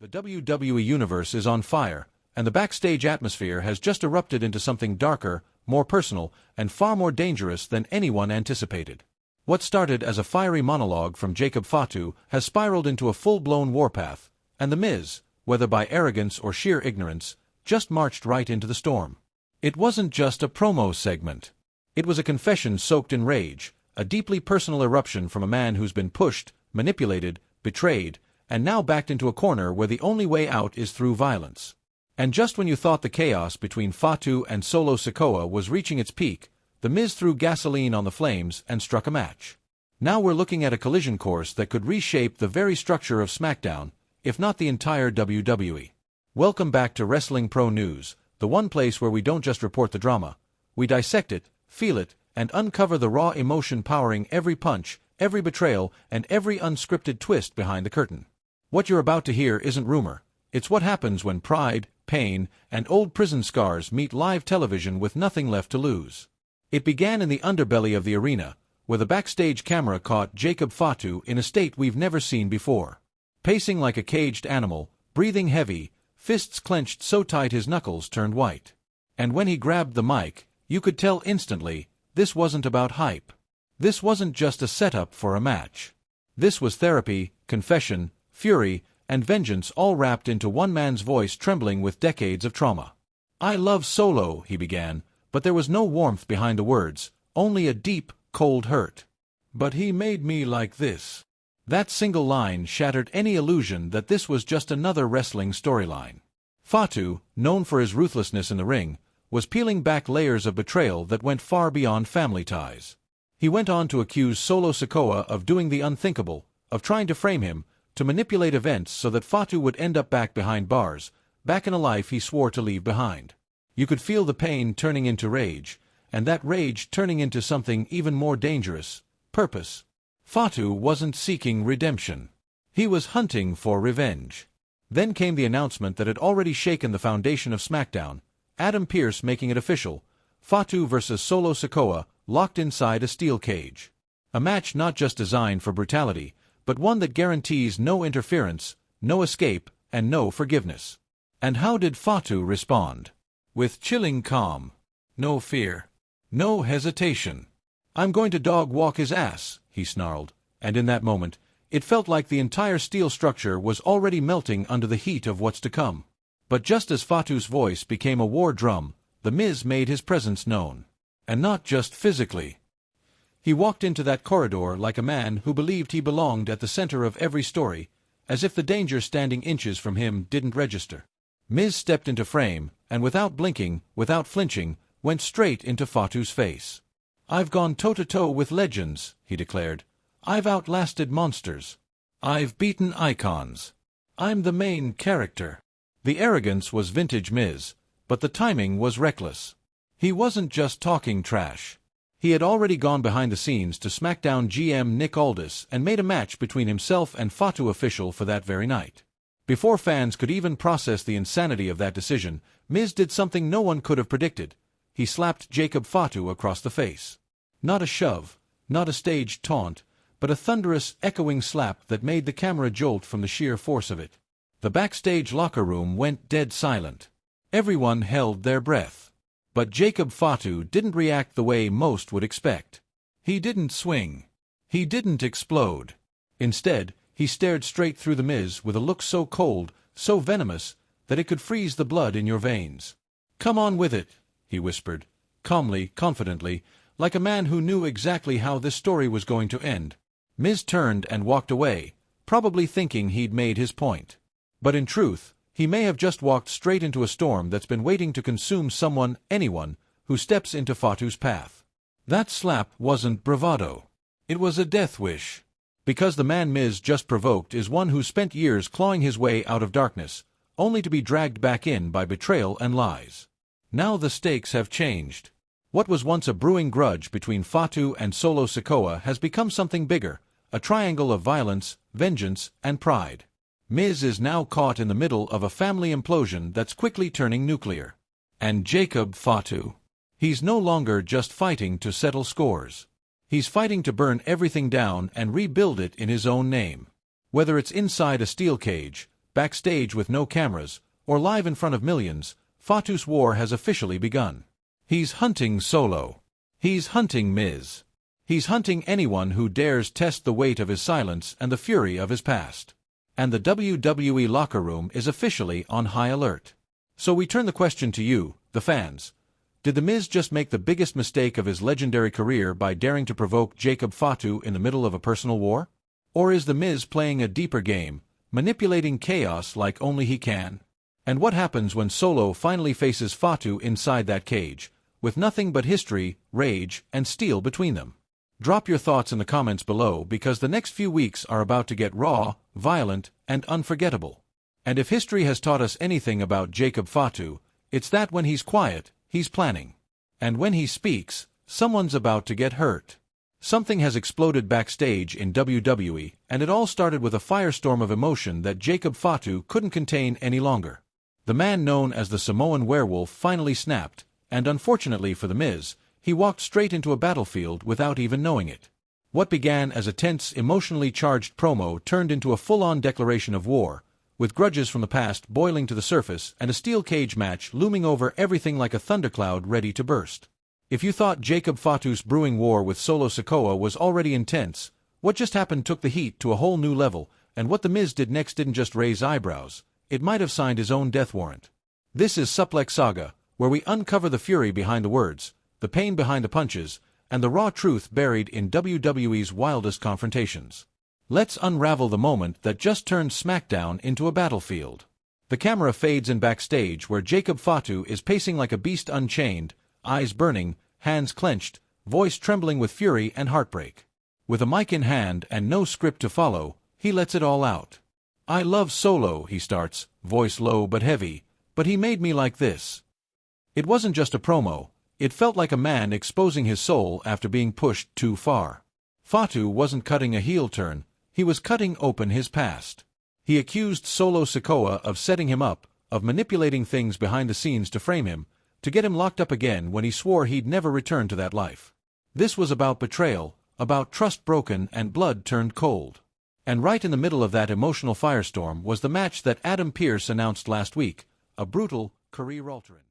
The WWE Universe is on fire, and the backstage atmosphere has just erupted into something darker, more personal, and far more dangerous than anyone anticipated. What started as a fiery monologue from Jacob Fatu has spiraled into a full-blown warpath, and The Miz, whether by arrogance or sheer ignorance, just marched right into the storm. It wasn't just a promo segment. It was a confession soaked in rage, a deeply personal eruption from a man who's been pushed, manipulated, betrayed, and now backed into a corner where the only way out is through violence. And just when you thought the chaos between Fatu and Solo Sikoa was reaching its peak, The Miz threw gasoline on the flames and struck a match. Now we're looking at a collision course that could reshape the very structure of SmackDown, if not the entire WWE. Welcome back to Wrestling Pro News, the one place where we don't just report the drama, we dissect it, feel it, and uncover the raw emotion powering every punch, every betrayal, and every unscripted twist behind the curtain. What you're about to hear isn't rumor. It's what happens when pride, pain, and old prison scars meet live television with nothing left to lose. It began in the underbelly of the arena, where the backstage camera caught Jacob Fatu in a state we've never seen before. Pacing like a caged animal, breathing heavy, fists clenched so tight his knuckles turned white. And when he grabbed the mic, you could tell instantly, this wasn't about hype. This wasn't just a setup for a match. This was therapy, confession, fury, and vengeance all wrapped into one man's voice trembling with decades of trauma. "I love Solo," he began, but there was no warmth behind the words, only a deep, cold hurt. "But he made me like this." That single line shattered any illusion that this was just another wrestling storyline. Fatu, known for his ruthlessness in the ring, was peeling back layers of betrayal that went far beyond family ties. He went on to accuse Solo Sikoa of doing the unthinkable, of trying to frame him, to manipulate events so that Fatu would end up back behind bars, back in a life he swore to leave behind. You could feel the pain turning into rage, and that rage turning into something even more dangerous, purpose. Fatu wasn't seeking redemption. He was hunting for revenge. Then came the announcement that had already shaken the foundation of SmackDown, Adam Pearce making it official, Fatu versus Solo Sikoa, locked inside a steel cage. A match not just designed for brutality, but one that guarantees no interference, no escape, and no forgiveness. And how did Fatu respond? With chilling calm. No fear. No hesitation. "I'm going to dog-walk his ass," he snarled, and in that moment, it felt like the entire steel structure was already melting under the heat of what's to come. But just as Fatu's voice became a war drum, The Miz made his presence known. And not just physically. He walked into that corridor like a man who believed he belonged at the center of every story, as if the danger standing inches from him didn't register. Miz stepped into frame, and without blinking, without flinching, went straight into Fatu's face. "I've gone toe-to-toe with legends," he declared. "I've outlasted monsters. I've beaten icons. I'm the main character." The arrogance was vintage Miz, but the timing was reckless. He wasn't just talking trash. He had already gone behind the scenes to SmackDown GM Nick Aldis and made a match between himself and Fatu official for that very night. Before fans could even process the insanity of that decision, Miz did something no one could have predicted. He slapped Jacob Fatu across the face. Not a shove, not a staged taunt, but a thunderous, echoing slap that made the camera jolt from the sheer force of it. The backstage locker room went dead silent. Everyone held their breath. But Jacob Fatu didn't react the way most would expect. He didn't swing. He didn't explode. Instead, he stared straight through The Miz with a look so cold, so venomous, that it could freeze the blood in your veins. "Come on with it," he whispered, calmly, confidently, like a man who knew exactly how this story was going to end. Miz turned and walked away, probably thinking he'd made his point. But in truth, he may have just walked straight into a storm that's been waiting to consume someone, anyone, who steps into Fatu's path. That slap wasn't bravado. It was a death wish. Because the man Miz just provoked is one who spent years clawing his way out of darkness, only to be dragged back in by betrayal and lies. Now the stakes have changed. What was once a brewing grudge between Fatu and Solo Sikoa has become something bigger, a triangle of violence, vengeance, and pride. Miz is now caught in the middle of a family implosion that's quickly turning nuclear. And Jacob Fatu. He's no longer just fighting to settle scores. He's fighting to burn everything down and rebuild it in his own name. Whether it's inside a steel cage, backstage with no cameras, or live in front of millions, Fatu's war has officially begun. He's hunting Solo. He's hunting Miz. He's hunting anyone who dares test the weight of his silence and the fury of his past. And the WWE locker room is officially on high alert. So we turn the question to you, the fans. Did The Miz just make the biggest mistake of his legendary career by daring to provoke Jacob Fatu in the middle of a personal war? Or is The Miz playing a deeper game, manipulating chaos like only he can? And what happens when Solo finally faces Fatu inside that cage, with nothing but history, rage, and steel between them? Drop your thoughts in the comments below because the next few weeks are about to get raw, violent, and unforgettable. And if history has taught us anything about Jacob Fatu, it's that when he's quiet, he's planning. And when he speaks, someone's about to get hurt. Something has exploded backstage in WWE, and it all started with a firestorm of emotion that Jacob Fatu couldn't contain any longer. The man known as the Samoan werewolf finally snapped, and unfortunately for The Miz, he walked straight into a battlefield without even knowing it. What began as a tense, emotionally charged promo turned into a full-on declaration of war, with grudges from the past boiling to the surface and a steel cage match looming over everything like a thundercloud ready to burst. If you thought Jacob Fatu's brewing war with Solo Sikoa was already intense, what just happened took the heat to a whole new level, and what The Miz did next didn't just raise eyebrows, it might have signed his own death warrant. This is Suplex Saga, where we uncover the fury behind the words, the pain behind the punches, and the raw truth buried in WWE's wildest confrontations. Let's unravel the moment that just turned SmackDown into a battlefield. The camera fades in backstage where Jacob Fatu is pacing like a beast unchained, eyes burning, hands clenched, voice trembling with fury and heartbreak. With a mic in hand and no script to follow, he lets it all out. "I love Solo," he starts, voice low but heavy, "but he made me like this." It wasn't just a promo. It felt like a man exposing his soul after being pushed too far. Fatu wasn't cutting a heel turn, he was cutting open his past. He accused Solo Sikoa of setting him up, of manipulating things behind the scenes to frame him, to get him locked up again when he swore he'd never return to that life. This was about betrayal, about trust broken and blood turned cold. And right in the middle of that emotional firestorm was the match that Adam Pearce announced last week, a brutal career-altering.